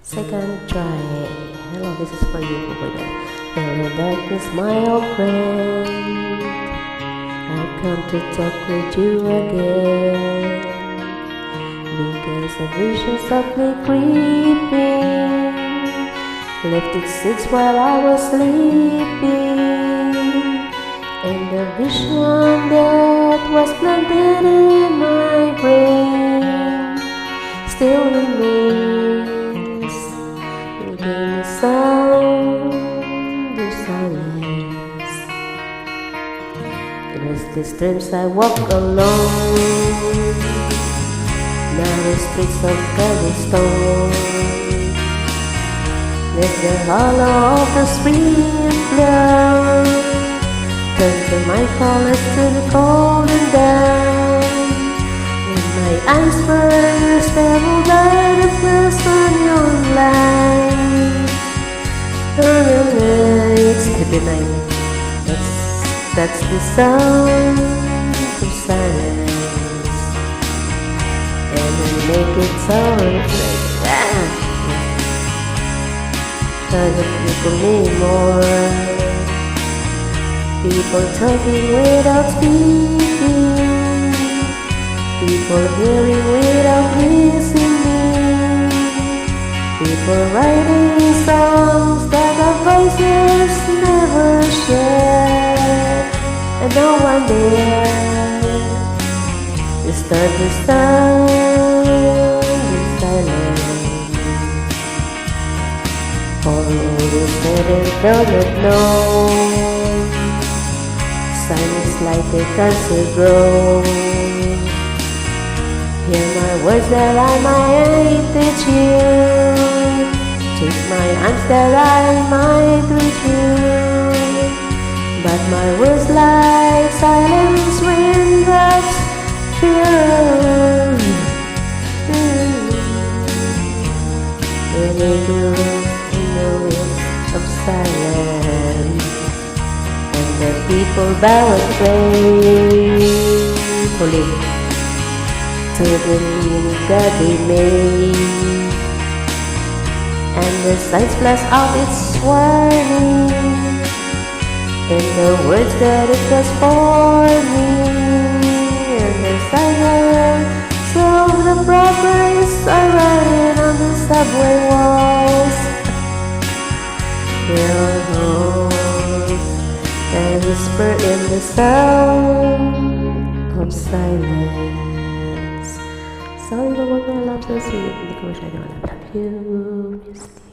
Second try. Hello, this is for you. Hello, darkness, my old friend. I've come to talk with you again, because a vision softly creeping left its seeds while I was sleeping, and the vision that was planted in my brain still remains within the sound of silence. In restless dreams I walk alone, narrow streets of cobblestone. Let the hollow of the sweet blow turn to my colors to the cold and down. When my eyes were stable by the pleasant young light, it's every night. That's the sound of silence, and we make it sound like that. Doesn't people need more? People talking without speaking, people hearing without listening, people writing songs that our voices never share, and no one there to start the sound of silence. All who said and don't know, silence like a cancer grows. Hear my words that I might teach you, take my arms that I might reach you, but my words like silence raindrops fill of silence, and the people bow and gratefully to the meaning that they made, and the signs flash out its warning in the words that it was for me, and the silence of the progress are writing on the subway walls. Your voice and whisper in the sound of silence. Sorry, but what I love to see you. Hindi ko masyadong alam. Love you.